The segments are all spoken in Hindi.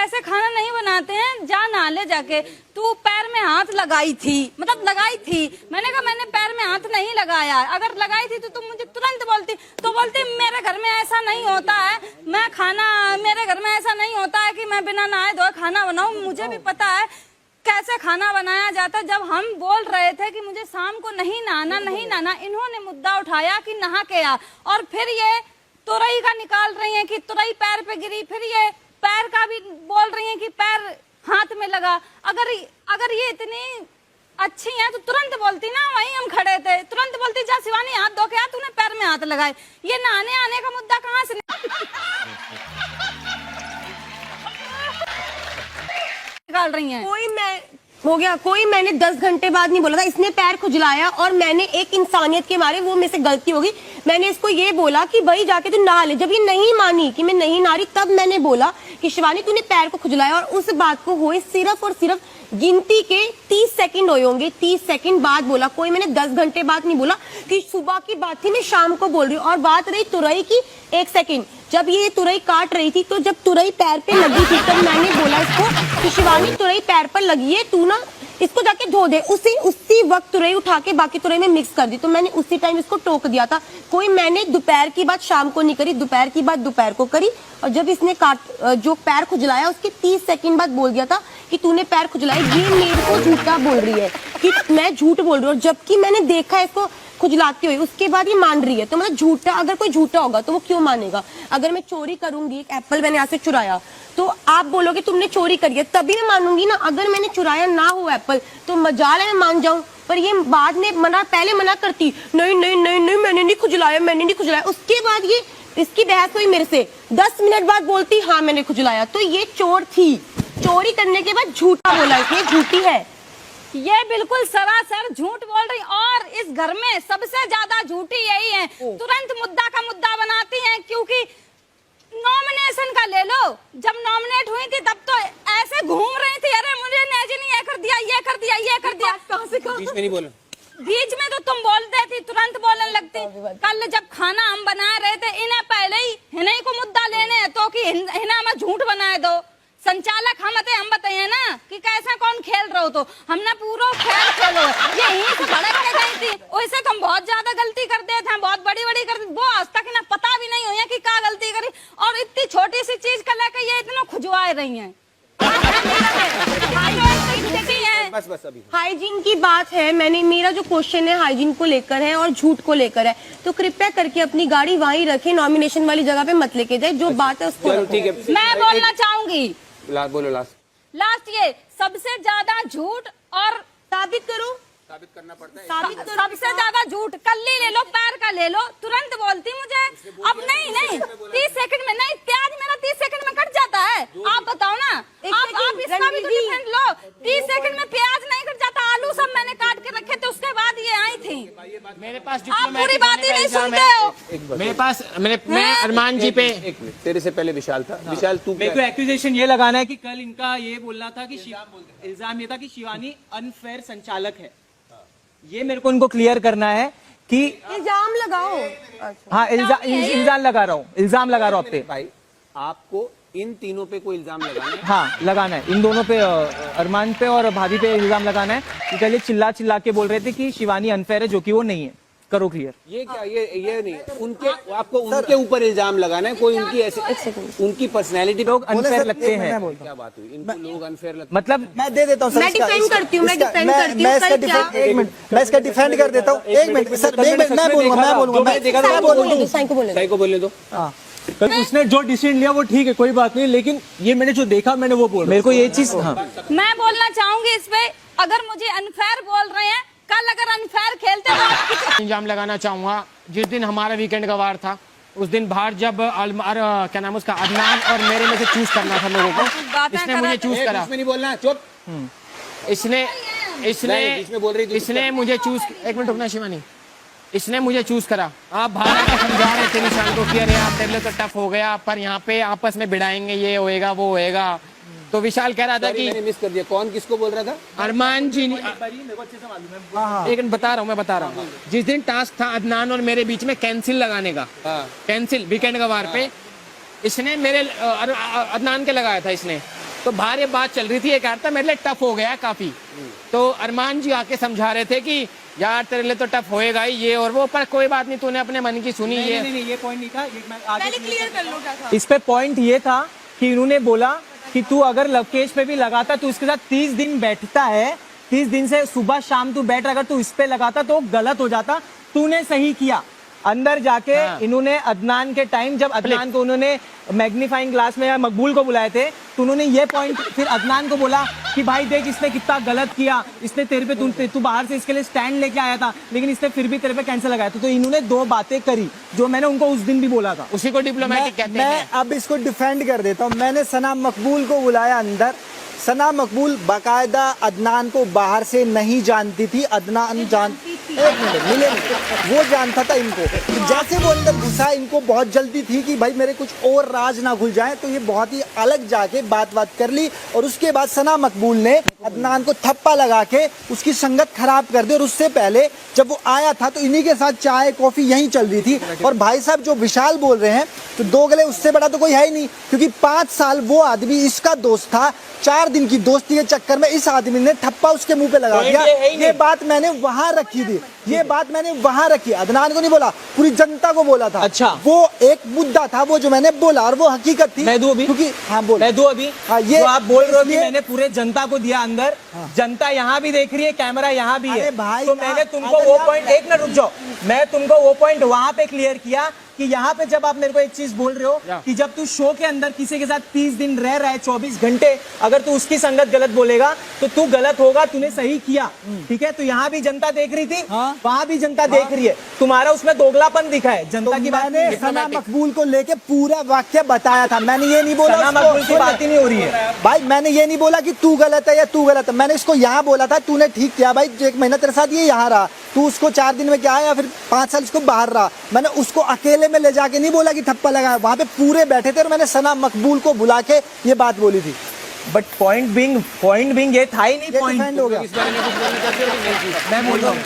ऐसे खाना नहीं बनाते हैं, जा नहा ले जाके। तू पैर में हाथ लगाई थी, मतलब लगाई थी। मैंने कहा मैंने पैर में हाथ नहीं लगाया, अगर लगाई थी तो तुम मुझे तुरंत बोलती। तो बोलती मेरे घर में ऐसा नहीं होता है, मैं खाना, मेरे घर में ऐसा नहीं होता है कि मैं बिना नहाए धोए खाना बनाऊं। मुझे भी पता है कैसे खाना बनाया जाता। जब हम बोल रहे थे कि मुझे शाम को नहीं नहाना, नहीं नहाना, इन्होंने मुद्दा उठाया कि नहा के आ, और फिर ये तुरई का निकाल रही हैं कि तुरई पैर पे गिरी, फिर ये पैर का भी बोल रही हैं कि पैर हाथ में लगा। अगर ये इतनी अच्छी हैं तो तुरंत बोलती ना, वहीं हम खड़े थे, तुरंत बोलती जा शिवानी हाथ धो के आ, तूने पैर में हाथ लगाए। ये नहाने आने का मुद्दा कहाँ से निकाल रही हैं? कोई मैंने 10 घंटे बाद नहीं बोला था। इसने पैर खुजलाया और मैंने एक इंसानियत के मारे, वो मेरे से गलती होगी, मैंने इसको ये बोला कि भाई जाके तू नहा ले। जब ये नहीं मानी कि मैं नहीं नहा रही, तब मैंने बोला कि शिवानी तूने पैर को खुजलाया। और उस बात को हुए सिर्फ और सिर्फ गिनती के 30 सेकंड हुए होंगे, 30 सेकंड बाद बोला। कोई मैंने 10 घंटे बाद नहीं बोला कि सुबह की बात थी, मैं शाम को बोल रही हूँ। और बात रही तुरई की, 1 सेकंड, जब ये तुरई काट रही थी तो जब तुरई पैर पे लगी थी तब मैंने बोला इसको कि शिवानी तुरई पैर पर लगी है, तू ना इसको जाके धो दे। उसी वक्त तुरई उठा के बाकी तुरई में मिक्स कर दी। तो मैंने उसी टाइम इसको टोक दिया था। कोई मैंने दोपहर की बात शाम को नहीं करी, दोपहर की बात दोपहर को करी। और जब इसने जो पैर खुजलाया उसके 30 सेकंड बाद बोल दिया था कि तूने पैर खुजलाया। ये मेरे को झूठा बोल रही है कि मैं झूठ बोल रही हूँ, जबकि मैंने देखा है इसको खुजलाती हुई, उसके बाद ये मान रही है। तो मतलब झूठा, अगर कोई झूठा होगा तो वो क्यों मानेगा? अगर मैं चोरी करूंगी, एक एप्पल मैंने यहाँ से चुराया, तो आप बोलोगे तुमने चोरी करी है, तभी मैं मानूंगी ना। अगर मैंने चुराया ना हो एप्पल तो मजाल है मैं मान जाऊं। पर ये बाद में पहले मना करती, नहीं नहीं नहीं नहीं मैंने नहीं खुजलाया, मैंने नहीं खुजलाया। उसके बाद ये इसकी बहस हुई मेरे से, 10 मिनट बाद बोलती हाँ मैंने खुजलाया। तो ये चोर थी, चोरी करने के बाद झूठा बोला, इसलिए झूठी है। ये बिल्कुल सरासर झूठ बोल रही। और इस घर में सबसे ज्यादा झूठी यही है, तुरंत मुद्दा का मुद्दा बनाती हैं। क्योंकि नॉमिनेशन का ले लो, जब नॉमिनेट हुई थी तब तो ऐसे घूम रही थी, अरे मुझे नेजी ने ये कर दिया, ये कर दिया, ये कर दिया। कहां से कहां? बीच में नहीं बोला, बीच में तो तुम बोलते थी, तुरंत बोलने लगती। कल जब खाना हम बना रहे थे, इन्हें पहले ही हिनई को मुद्दा लेने है तो कि हिना में झूठ बनाए दो। संचालक हम बताइए ना कि कैसे कौन खेल रहे हो, तो हमने पूरा खेल खेलो। ये यहीं से भड़क के गई थी, वैसे तो हम बहुत ज्यादा गलती कर देते हैं, बहुत बड़ी बड़ी कर, वो आज तक ना पता भी नहीं हुई कि क्या गलती करी। और इतनी छोटी सी चीज का लेकर ये इतना खुजवा रही है। बस अभी हाइजीन की बात है, मेरा जो क्वेश्चन है हाइजीन को लेकर है और झूठ को लेकर है। तो कृपया करके अपनी गाड़ी वहीं रखें, नॉमिनेशन वाली जगह पे मत लेके जाए। जो बात है उसको ठीक है। मैं बोलना चाहूंगी, बोलो लास्ट ये सबसे ज्यादा झूठ, और साबित करो, साबित करना पड़ता है। सबसे ज्यादा झूठ कल्ली ले लो, पैर का ले लो, तुरंत बोलती मुझे। अब नहीं 30 सेकंड में नहीं, प्याज मेरा 30 सेकंड में कट जाता है। आप बताओ ना, आप इसका भी तो डिफरेंट लो। 30 सेकंड में प्याज नहीं कट जाता। आलू सब मैंने काट के रखे थे, उसके बाद ये आई थी। मेरे पास आप पूरी बात ही नहीं सुनते हो। मेरे पास मैं अरमान जी पे, एक मिनट, तेरे से पहले विशाल था। विशाल तू मेरे को एक्यूजेशन ये लगाना है कि कल इनका ये बोलना था कि इल्जाम ये था कि शिवानी अनफेयर संचालक है। ये मेरे को उनको क्लियर करना है कि इल्जाम लगाओ। हाँ, इल्जाम लगा रहा हूँ आप पे। भाई आपको इन तीनों पे कोई इल्जाम लगाना है? हाँ, लगाना है इन दोनों पे, अरमान पे और भाभी पे इल्जाम लगाना है कि कल ये चिल्ला के बोल रहे थे कि शिवानी अनफेयर है, जो कि वो नहीं है। करो क्लियर। ये क्या, ये नहीं, उनके आपको उनके ऊपर इल्जाम लगाना है। कोई उनकी ऐसे उनकी पर्सनैलिटी लोग अनफेयर लगते हैं। क्या बात हुई, इनको लोग अनफेयर लगते मतलब मैं दे देता हूँ सर, मैं डिफेंड करती हूँ, मैं इसका डिफेंड कर देता हूँ। एक मिनट सर, मैं बोलूंगा साई को बोलने दो। उसने जो डिसीजन लिया वो ठीक है, कोई बात नहीं, लेकिन ये मैंने जो देखा मैंने वो बोला। मेरे को ये चीज, हाँ मैं बोलना चाहूंगी इस पे, अगर मुझे अनफेयर बोल रहे हैं, कल अगर अनफेयर खेलते तो आप इल्जाम लगाना चाहूंगा। जिस दिन हमारा वीकेंड का वार था, उस दिन बाहर जब क्या नाम उसका अदनान और मेरे में से चूज करना था लोगों को, इसने मुझे चूज करा। इसमें नहीं बोलना, चुप। इसने मुझे चूज, एक मिनट रुकना शिवानी, इसने मुझे चूज करा। आप बाहर आकर समझा रहे थे निशान को कि अरे आप टेबल तो टफ हो गया, पर यहाँ पे आपस में भिड़ाएंगे, ये होएगा वो होएगा। तो विशाल कह रहा था कि मैंने मिस कर दिया, कौन किसको बोल रहा था? अरमान जी, एक बता रहा हूँ जिस दिन टास्क था अदनान और मेरे बीच में कैंसिल लगाने का, कैंसिल वीकेंड का वार पे, इसने मेरे अदनान के लगाया था इसने। तो बाहर ये बात चल रही थी, एक था मेरे लिए टफ हो गया काफी। तो अरमान जी आके समझा रहे थे कि यार तेरे लिए तो टफ होएगा ही ये और वो, पर कोई बात नहीं, तूने अपने मन की सुनी। नहीं, ये नहीं, नहीं, ये पॉइंट नहीं था, ये मैं आगे क्लियर कर लो क्या था। इस पे पॉइंट ये था कि इन्होंने बोला कि तू अगर लवकेश पे भी लगाता, तू इसके साथ 30 दिन बैठता है, 30 दिन से सुबह शाम तू बैठ, अगर तू इस पे लगाता तो गलत हो जाता। तूने सही किया। अंदर जाके इन्होंने अदनान के टाइम, जब अदनान को उन्होंने मैग्नीफाइंग ग्लास में या मकबूल को बुलाए थे, तो उन्होंने ये पॉइंट फिर अदनान को बोला कि भाई देख इसने कितना गलत किया, इसने तेरे पे तू बाहर से इसके लिए स्टैंड लेके आया था, लेकिन इसने फिर भी तेरे पे कैंसिल लगाया। तो इन्होंने 2 बातें करी जो मैंने उनको उस दिन भी बोला था। उसी को डिप्लोमेटिक कहते मैं हैं। अब इसको डिफेंड कर देता हूँ। मैंने सना मकबूल को बुलाया अंदर। सना मकबूल बाकायदा अदनान को बाहर से नहीं जानती थी। अदनान एक मिनट मिले नहीं, वो जानता था इनको। तो जैसे वो अंदर घुसा, इनको बहुत जल्दी थी कि भाई मेरे कुछ और राज ना खुल जाए, तो ये बहुत ही अलग जाके बात कर ली। और उसके बाद सना मकबूल ने अदनान को थप्पा लगा के उसकी संगत खराब कर दी। और उससे पहले जब वो आया था तो इन्हीं के साथ चाय कॉफी यहीं चल रही थी। और भाई साहब जो विशाल बोल रहे हैं, तो दो गले उससे बड़ा तो कोई है ही नहीं, क्योंकि 5 साल वो आदमी इसका दोस्त था। 4 दिन की दोस्ती के चक्कर में इस आदमी ने थप्पा उसके मुंह पे लगा दिया। ये बात मैंने वहां रखी थी, ये बात मैंने वहां रखी। अदनान को नहीं बोला, पूरी जनता को बोला था। अच्छा, वो एक मुद्दा था वो जो मैंने बोला, और वो हकीकत थी। मैं दूं अभी? क्योंकि हाँ बोल, मैं दूं अभी? हाँ, ये जो आप बोल रहे हो कि इसलिए- मैंने पूरे जनता को दिया अंदर, जनता यहाँ भी देख रही है, कैमरा यहाँ भी है। अरे भाई, तो मैंने तुमको अगर वो आप- पॉइंट, एक मिनट रुक जाओ, मैं तुमको वो पॉइंट वहां पे क्लियर किया कि यहाँ पे जब आप मेरे को एक चीज बोल रहे हो कि जब तू शो के अंदर किसी के साथ 30 दिन रह रहा है, 24 घंटे, अगर तू उसकी संगत गलत बोलेगा तो तू गलत होगा, तूने सही किया, ठीक है। तो यहाँ भी जनता देख रही थी, वहां भी जनता देख रही है। तुम्हारा उसमें दोगलापन दिखा है, जनता की बात मैंने सना मकबूल को लेके पूरा वाक्य बताया था। मैंने ये नहीं बोला सना उसको- मकबूल की बात ही नहीं हो रही है भाई, मैंने ये नहीं बोला कि तू गलत है या तू गलत है। मैंने इसको यहाँ बोला था, तूने ठीक किया भाई, 1 महीना तेरे साथ ये यहाँ रहा, तू उसको 4 दिन में क्या है, या फिर 5 साल इसको बाहर रहा। मैंने उसको अकेले में ले जाके नहीं बोला कि थप्पा लगाया, वहां पे पूरे बैठे थे और मैंने सना मकबूल को बुला के ये बात बोली थी। बट पॉइंट बिंग ये था ही नहीं। ये पॉइंट डिफेंड हो गया। इस बारे में कुछ बोलना चाहते हो कि नहीं? मैं बोल रहा हूँ,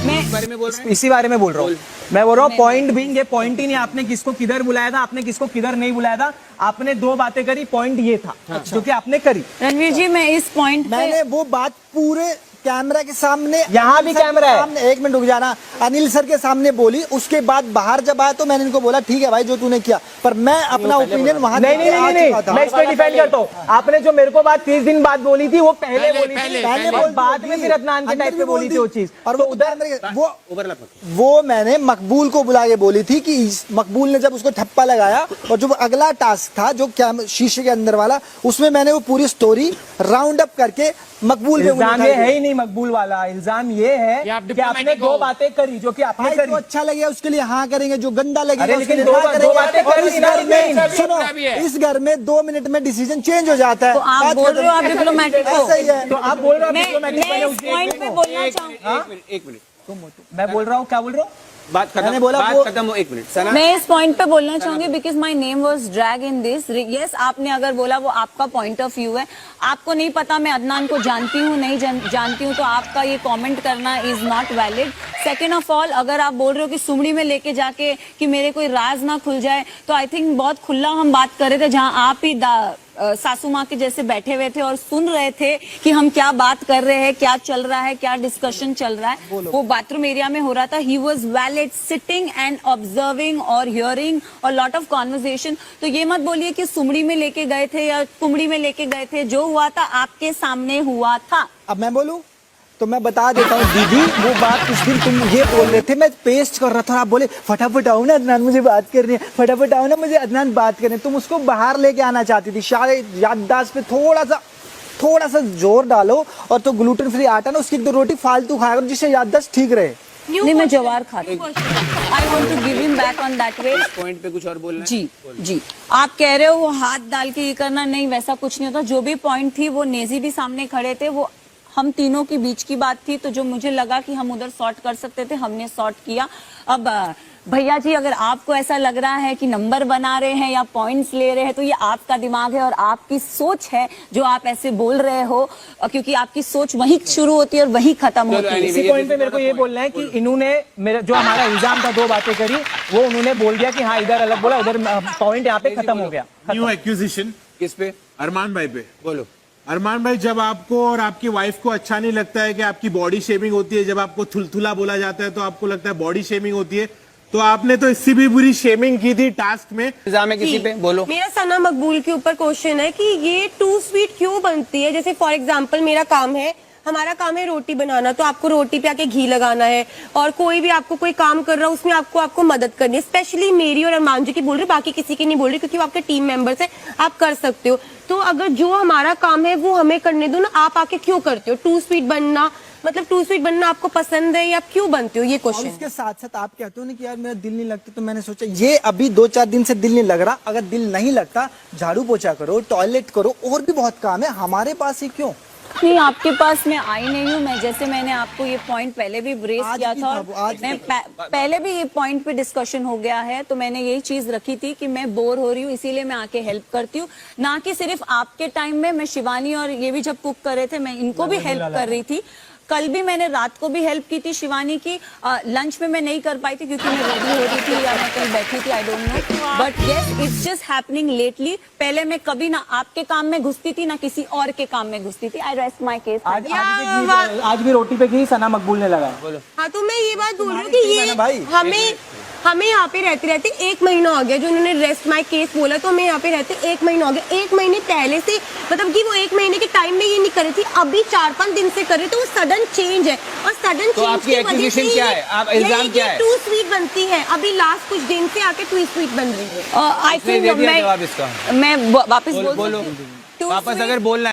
नहीं, इस बारे में बोल रहे हैं। इसी बारे में बोल रहा हूँ। मैं बोल रहा हूँ पॉइंट बिंग, ये पॉइंट ही नहीं। आपने किसको किधर बुलाया था, आपने किसको किधर नहीं बुलाया था, आपने 2 बातें करी, पॉइंट ये था जो कि आपने करी। रणवीर जी, मैं इस पॉइंट पे मैंने वो बात पूरे कैमरा के सामने, यहाँ भी अनिल सर के कैमरा है। सामने, 1 मिनट रुक जाना, अनिल सर के सामने बोली। उसके बाद बाहर जब आया तो मैंने इनको बोला ठीक है भाई जो तूने किया, पर मैं अपना ओपिनियन वहां नहीं नहीं नहीं नहीं, मैं इस पे डिफेंड करता हूँ। आपने जो मेरे को बात 30 दिन बाद बोली थी, वो पहले बोली थी, पहले और बोल बाद दी में थी। फिर अदनान के अंदर टाइप भी पे बोली थी वो चीज। और तो वो उधर वो ओवरलैप मत। वो मैंने मकबूल को बुला के बोली थी कि मकबूल ने जब उसको ठप्पा लगाया, और जो अगला टास्क था जो क्या शीशे के अंदर वाला, उसमें मैंने वो पूरी स्टोरी राउंड अप करके मकबूल पे इल्जाम उंगली ये उठाई है थी। ही नहीं मकबूल वाला, इल्जाम ये है कि आप कि आपने diplomatic 2 हो। बातें करी जो कि आपने भाई करी। जो अच्छा लगेगा उसके लिए हाँ करेंगे, जो गंदा लगेगा अरे उसके लेकिन लिए दो ना बातें करेंगे। कर और दी इस ना, घर में इसमें सुनो, भी है। इस घर में 2 मिनट में डिसीजन चेंज हो जाता है। तो आप बात बोल रहे हो आप खत्म। डिप्लोमेटिक हो। ऐसा ही है। तो आप बोल रहे हो मैं diplomatic बने इस उस पॉइंट पे बोलना चाहूँ, एक मिनट मैं बोल रहा हूँ, क्या बोल रहा हूँ? बात खत्म, मैंने बोला बात वो- खत्म हो। 1 मिनट सना, मैं इस पॉइंट पे बोलना चाहूंगी because my name was drag in this. Yes, आपने अगर बोला वो आपका पॉइंट ऑफ व्यू है, आपको नहीं पता मैं अदनान को जानती हूँ नहीं जानती हूँ, तो आपका ये कमेंट करना is not valid. Second of all, अगर आप बोल रहे हो कि सुमड़ी में लेके जाके कि मेरे कोई राज ना खुल जाए, तो आई थिंक बहुत खुला हम बात कर रहे थे, जहाँ आप ही सासू माँ के जैसे बैठे हुए थे और सुन रहे थे कि हम क्या बात कर रहे हैं, क्या चल रहा है, क्या डिस्कशन चल रहा है। वो बाथरूम एरिया में हो रहा था। He was valid sitting and observing और हियरिंग और लॉट ऑफ कॉन्वर्जेशन। तो ये मत बोलिए कि सुमड़ी में लेके गए थे या कुमड़ी में लेके गए थे, जो हुआ था आपके सामने हुआ था। अब मैं बोलूं तो मैं बता देता हूँ दीदी, वो बात उस दिन तुम ये बोल रहे थे, मैं पेस्ट कर रहा था, आप बोले फटाफट आओ ना अदनान मुझे बात करनी है, फटाफट आओ ना मुझे अदनान बात करनी है। तुम उसको बाहर लेके आना चाहती थी, शायद याददाश्त पे थोड़ा सा जोर डालो, और तो ग्लूटेन फ्री आटा ना उसकी 1-2 रोटी फालतू खाया करो जिससे याददाश्त ठीक रहे। नहीं, मैं जवार खाती हूँ। I want to give him back on that way. Point पे कुछ और बोलना है? जी, आप कह रहे हो वो हाथ डाल के ये करना, नहीं वैसा कुछ नहीं होता। जो भी पॉइंट थी, वो नेजी भी सामने खड़े थे, वो हम तीनों के बीच की बात थी, तो जो मुझे लगा कि हम उधर सॉर्ट कर सकते थे हमने सॉर्ट किया। अब भैया जी, अगर आपको ऐसा लग रहा है कि नंबर बना रहे हैं या पॉइंट्स ले रहे हैं, तो ये आपका दिमाग है और आपकी सोच है जो आप ऐसे बोल रहे हो, क्योंकि आपकी सोच वहीं शुरू होती है और वहीं खत्म होती है। इसी पॉइंट पे मेरे को ये बोलना है कि इन्होंने मेरा जो हमारा इल्जाम था, 2 बातें करी, वो उन्होंने बोल दिया कि हाँ इधर अलग बोला, उधर पॉइंट यहाँ पे खत्म हो गया। न्यू एक्यूजिशन किस पे? अरमान भाई पे। बोलो। अरमान भाई, जब आपको और आपकी वाइफ को अच्छा नहीं लगता है कि आपकी बॉडी शेमिंग होती है, जब आपको थुलथुला बोला जाता है तो आपको लगता है बॉडी शेमिंग होती है, तो आपने तो इससे भी बुरी शेमिंग की थी टास्क में। इल्जाम है किसी जी, पे? बोलो। मेरा सना मकबूल के ऊपर क्वेश्चन है कि ये टू स्वीट क्यों बनती है। जैसे फॉर एग्जांपल मेरा काम है, हमारा काम है रोटी बनाना, तो आपको रोटी पे आके घी लगाना है, और कोई भी आपको कोई काम कर रहा है उसमें आपको मदद करनी है। स्पेशली मेरी और अरमान जी की बोल रही, बाकी किसी की नहीं बोल रही, क्योंकि वो आपके टीम मेंबर्स है, आप कर सकते हो। तो अगर जो हमारा काम है वो हमें करने दो ना, आप आके क्यों करते हो? टू स्वीट बनना मतलब टू स्वीट बनना आपको पसंद है या क्यों बनते हो, ये और क्वेश्चन। इसके साथ साथ आप कहते हो ना कि यार मेरा दिल नहीं लगता, तो मैंने सोचा ये अभी 2-4 दिन से दिल नहीं लग रहा, अगर दिल नहीं लगता झाड़ू पोछा करो, टॉयलेट करो, और भी बहुत काम है, हमारे पास ही क्यों? नहीं, आपके पास मैं आई नहीं हूँ। मैं जैसे मैंने आपको ये पॉइंट पहले भी रेज आज किया भी था, था वो, आज और मैं भी। पहले भी ये पॉइंट पे डिस्कशन हो गया है, तो मैंने यही चीज रखी थी कि मैं बोर हो रही हूँ, इसीलिए मैं आके हेल्प करती हूँ। ना कि सिर्फ आपके टाइम में, मैं शिवानी और ये भी जब कुक कर रहे थे, मैं इनको भी हेल्प कर रही थी। कल भी मैंने रात को भी हेल्प की थी शिवानी की। लंच में मैं नहीं कर पाई थी क्योंकि मैं रेडी हो रही थी या मैं कहीं बैठी थी, I don't know, but yes it's just happening lately. पहले मैं कभी ना आपके काम में घुसती थी ना किसी और के काम में घुसती थी। आई रेस्ट माय केस। आज भी रोटी पे घी सना मकबूल ने लगाया। बोलो। हाँ, तो मैं ये बात बोल रही हूँ कि ये ना भाई। हमें यहाँ पे रहते रहते 1 महीना हो गया, जो उन्होंने रेस्ट माई केस बोला, तो हमें यहाँ पे रहते 1 महीना हो गया। 1 महीने पहले से, मतलब कि वो 1 महीने के टाइम में ये नहीं कर रही थी, अभी 4-5 दिन से कर रही, तो वो सडन चेंज है। और सडन तो चेंज आपकी की वजह से accusation क्या है? आप इल्जाम क्या है? टू स्वीट बनती है, अभी लास्ट कुछ दिन से आके टू स्वीट बन रही है। आई इसने दे थिंक दिया जवाब इसका। मैं वापस बोलो। बोल सकती हूँ? वापस अगर बोलना है